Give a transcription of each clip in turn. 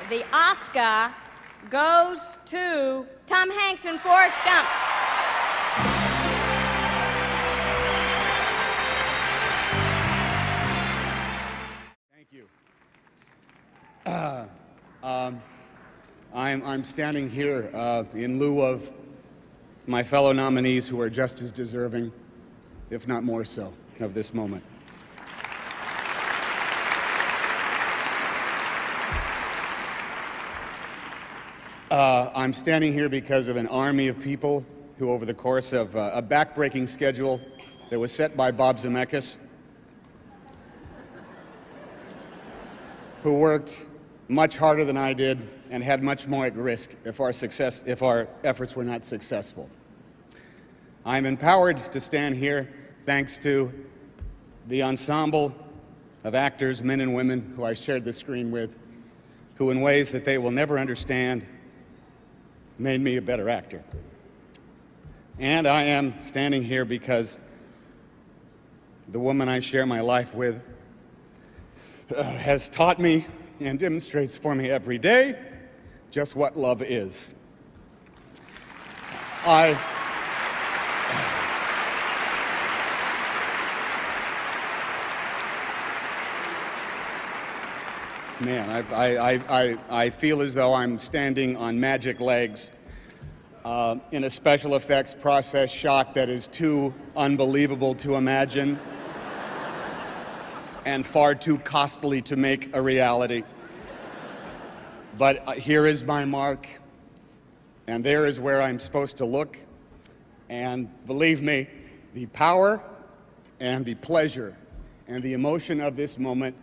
The Oscar goes to Tom Hanks and Forrest Gump. Thank you. I'm standing here in lieu of my fellow nominees who are just as deserving, if not more so, of this moment. I'm standing here because of an army of people who, over the course of a back-breaking schedule that was set by Bob Zemeckis, who worked much harder than I did and had much more at risk if our efforts were not successful. I'm empowered to stand here thanks to the ensemble of actors, men and women, who I shared the screen with, who in ways that they will never understand made me a better actor. And I am standing here because the woman I share my life with has taught me and demonstrates for me every day just what love is. Man, I feel as though I'm standing on magic legs in a special effects process shot that is too unbelievable to imagine and far too costly to make a reality. But here is my mark, and there is where I'm supposed to look. And believe me, the power and the pleasure and the emotion of this moment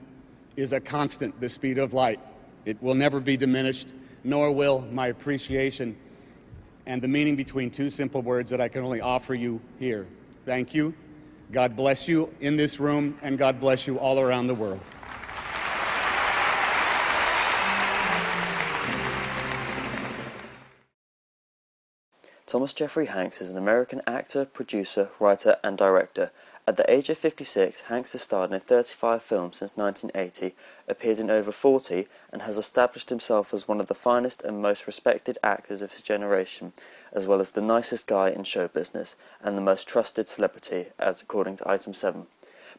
is a constant, the speed of light. It will never be diminished, nor will my appreciation and the meaning between two simple words that I can only offer you here. Thank you. God bless you in this room, and God bless you all around the world. Thomas Jeffrey Hanks is an American actor, producer, writer and director. At the age of 56, Hanks has starred in 35 films since 1980, appeared in over 40, and has established himself as one of the finest and most respected actors of his generation, as well as the nicest guy in show business, and the most trusted celebrity, as according to Item 7.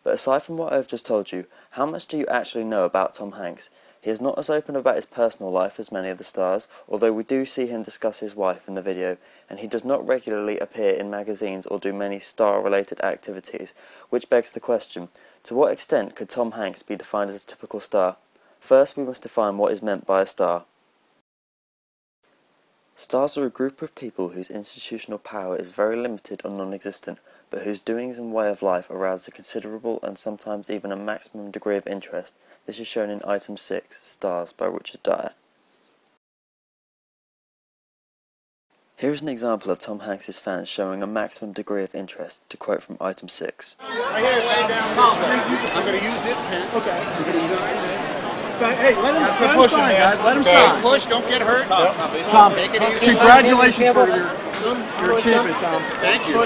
But aside from what I've just told you, how much do you actually know about Tom Hanks? He is not as open about his personal life as many of the stars, although we do see him discuss his wife in the video, and he does not regularly appear in magazines or do many star-related activities, which begs the question, to what extent could Tom Hanks be defined as a typical star? First, we must define what is meant by a star. Stars are a group of people whose institutional power is very limited or non-existent, but whose doings and way of life arouse a considerable and sometimes even a maximum degree of interest. This is shown in Item 6, Stars, by Richard Dyer. Here is an example of Tom Hanks' fans showing a maximum degree of interest, to quote from Item 6. Right here, way down this way. I'm going to use this pen. Okay. I'm going to sign this. Hey, let him sign, guys. Let him sign. Push, don't get hurt. Tom, take it easy. Congratulations for your achievement, Tom. Thank you.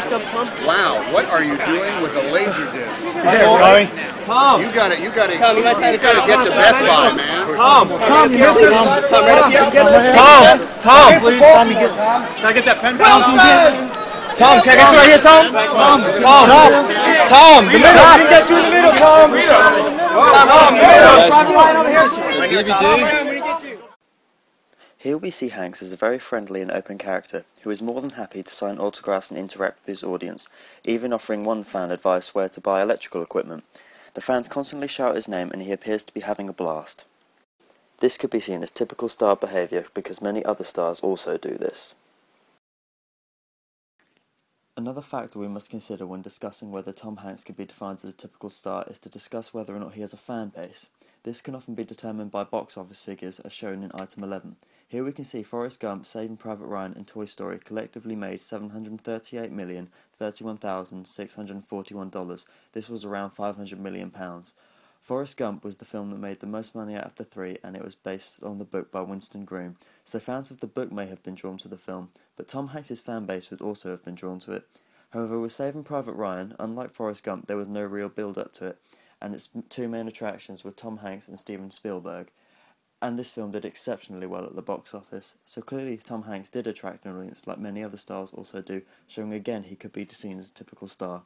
Wow, what are you doing with a laser disc? Hey, Ronnie. Tom. You got to get to Best Buy, man. Tom, you missed this. Tom, please. Can I get that pen? Tom, can I get you right here, Tom? Tom, the middle. We can get you in the middle, Tom. Here we see Hanks as a very friendly and open character, who is more than happy to sign autographs and interact with his audience, even offering one fan advice where to buy electrical equipment. The fans constantly shout his name and he appears to be having a blast. This could be seen as typical star behaviour because many other stars also do this. Another factor we must consider when discussing whether Tom Hanks could be defined as a typical star is to discuss whether or not he has a fan base. This can often be determined by box office figures as shown in Item 11. Here we can see Forrest Gump, Saving Private Ryan and Toy Story collectively made $738,031,641. This was around £500 million. Forrest Gump was the film that made the most money out of the three, and it was based on the book by Winston Groom, so fans of the book may have been drawn to the film, but Tom Hanks' fan base would also have been drawn to it. However, with Saving Private Ryan, unlike Forrest Gump, there was no real build-up to it, and its two main attractions were Tom Hanks and Steven Spielberg. and this film did exceptionally well at the box office, so clearly Tom Hanks did attract an audience like many other stars also do, showing again he could be seen as a typical star.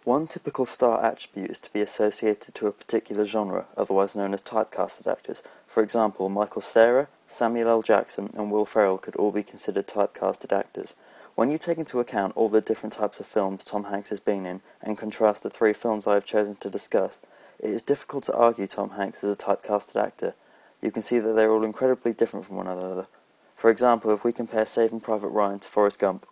One typical star attribute is to be associated to a particular genre, otherwise known as typecasted actors. For example, Michael Cera, Samuel L. Jackson and Will Ferrell could all be considered typecasted actors. When you take into account all the different types of films Tom Hanks has been in, and contrast the 3 films I have chosen to discuss, it is difficult to argue Tom Hanks is a typecasted actor. You can see that they are all incredibly different from one another. For example, if we compare Saving Private Ryan to Forrest Gump.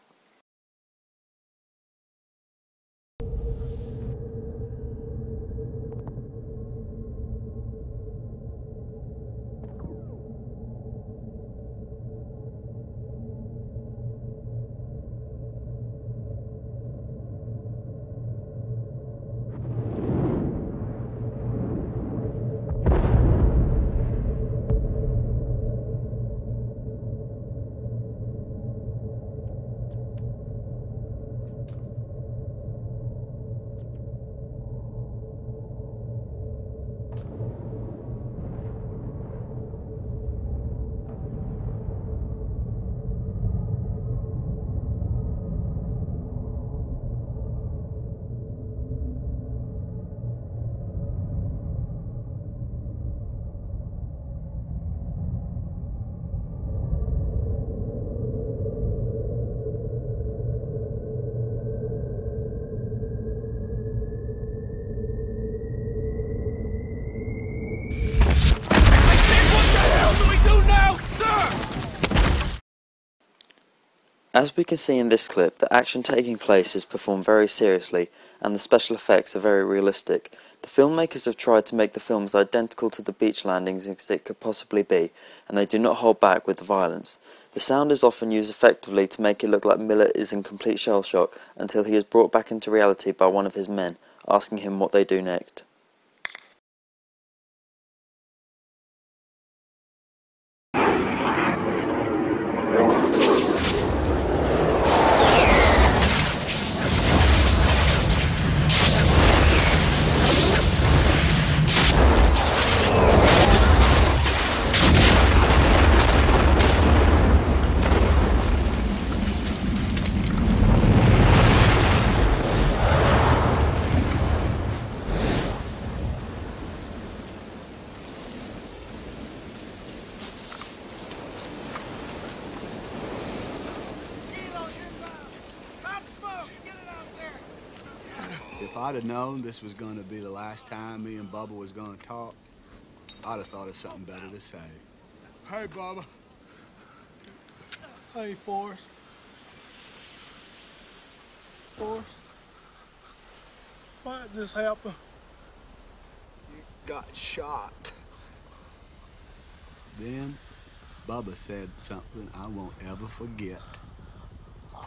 As we can see in this clip, the action taking place is performed very seriously, and the special effects are very realistic. The filmmakers have tried to make the film as identical to the beach landings as it could possibly be, and they do not hold back with the violence. The sound is often used effectively to make it look like Miller is in complete shell shock until he is brought back into reality by one of his men, asking him what they do next. If I'd have known this was going to be the last time me and Bubba was going to talk, I'd have thought of something better to say. Hey, Bubba. Hey, Forrest. Forrest. Why did this happen? You got shot. Then, Bubba said something I won't ever forget.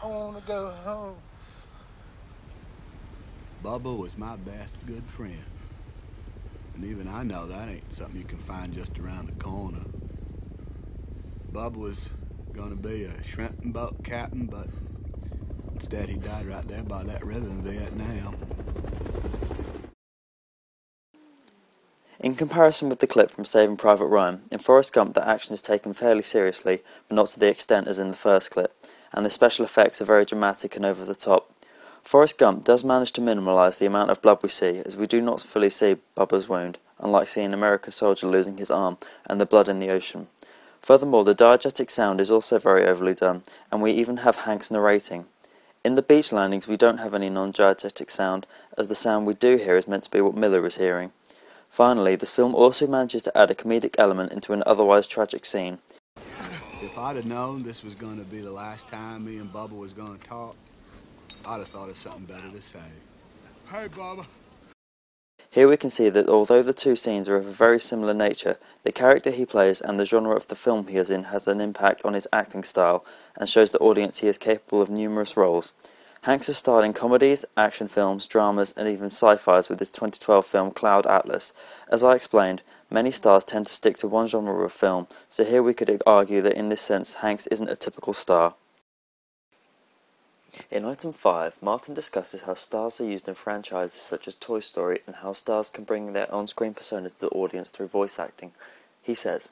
I want to go home. Bubba was my best good friend. And even I know that ain't something you can find just around the corner. Bubba was gonna be a shrimp and boat captain, but instead he died right there by that river in Vietnam. In comparison with the clip from Saving Private Ryan, in Forrest Gump the action is taken fairly seriously, but not to the extent as in the first clip, and the special effects are very dramatic and over the top. Forrest Gump does manage to minimalise the amount of blood we see, as we do not fully see Bubba's wound, unlike seeing an American soldier losing his arm and the blood in the ocean. Furthermore, the diegetic sound is also very overly done, and we even have Hanks narrating. In the beach landings we don't have any non-diegetic sound, as the sound we do hear is meant to be what Miller is hearing. Finally, this film also manages to add a comedic element into an otherwise tragic scene. If I'd have known this was going to be the last time me and Bubba was going to talk, I'd have thought of something better to say. Hey, Bubba. Here we can see that although the two scenes are of a very similar nature, the character he plays and the genre of the film he is in has an impact on his acting style and shows the audience he is capable of numerous roles. Hanks has starred in comedies, action films, dramas and even sci-fis with his 2012 film Cloud Atlas. As I explained, many stars tend to stick to one genre of film, so here we could argue that in this sense Hanks isn't a typical star. In item 5, Martin discusses how stars are used in franchises such as Toy Story and how stars can bring their on-screen persona to the audience through voice acting. He says,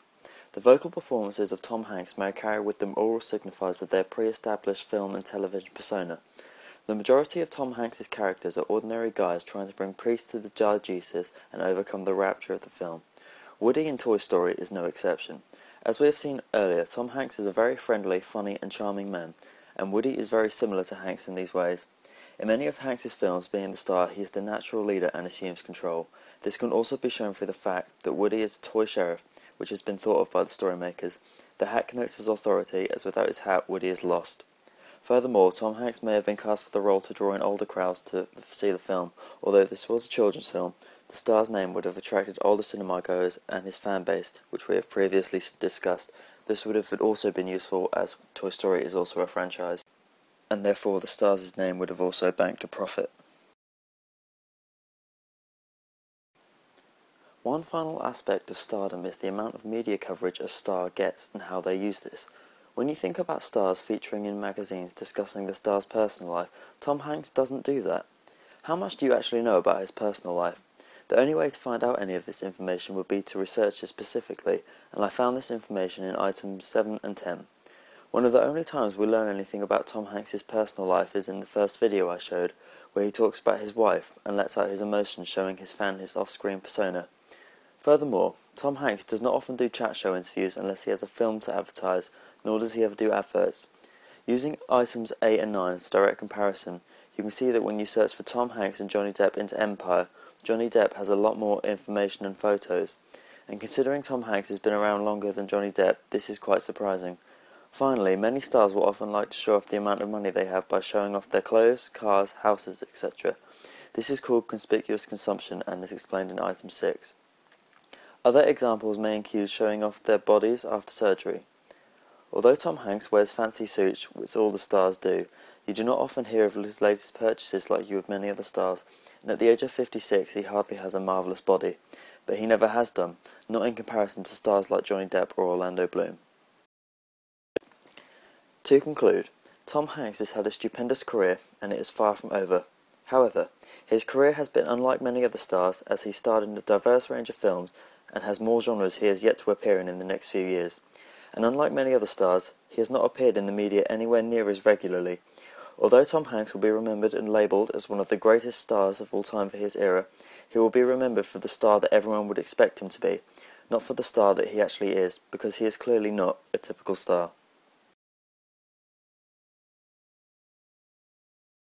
"The vocal performances of Tom Hanks may carry with them oral signifiers of their pre-established film and television persona. The majority of Tom Hanks's characters are ordinary guys trying to bring peace to the diegesis and overcome the rapture of the film. Woody in Toy Story is no exception. As we have seen earlier, Tom Hanks is a very friendly, funny and charming man, and Woody is very similar to Hanks in these ways. In many of Hanks's films, being the star, he is the natural leader and assumes control. This can also be shown through the fact that Woody is a toy sheriff, which has been thought of by the story makers. The hat connotes his authority, as without his hat, Woody is lost. Furthermore, Tom Hanks may have been cast for the role to draw in older crowds to see the film. Although this was a children's film, the star's name would have attracted older cinema-goers and his fan base, which we have previously discussed. This would have also been useful as Toy Story is also a franchise, and therefore the star's name would have also banked a profit. One final aspect of stardom is the amount of media coverage a star gets and how they use this. When you think about stars featuring in magazines discussing the star's personal life, Tom Hanks doesn't do that. How much do you actually know about his personal life? The only way to find out any of this information would be to research it specifically, and I found this information in items 7 and 10. One of the only times we learn anything about Tom Hanks' personal life is in the first video I showed, where he talks about his wife and lets out his emotions, showing his fan his off-screen persona. Furthermore, Tom Hanks does not often do chat show interviews unless he has a film to advertise, nor does he ever do adverts. Using items 8 and 9 as a direct comparison, you can see that when you search for Tom Hanks and Johnny Depp into Empire, Johnny Depp has a lot more information and photos, and considering Tom Hanks has been around longer than Johnny Depp, this is quite surprising. Finally, many stars will often like to show off the amount of money they have by showing off their clothes, cars, houses, etc. This is called conspicuous consumption and is explained in item 6. Other examples may include showing off their bodies after surgery. Although Tom Hanks wears fancy suits, which all the stars do, you do not often hear of his latest purchases like you would many other stars, and at the age of 56 he hardly has a marvellous body, but he never has done, not in comparison to stars like Johnny Depp or Orlando Bloom. To conclude, Tom Hanks has had a stupendous career, and it is far from over. However, his career has been unlike many other stars, as he starred in a diverse range of films and has more genres he has yet to appear in the next few years. And unlike many other stars, he has not appeared in the media anywhere near as regularly. Although Tom Hanks will be remembered and labelled as one of the greatest stars of all time for his era, he will be remembered for the star that everyone would expect him to be, not for the star that he actually is, because he is clearly not a typical star.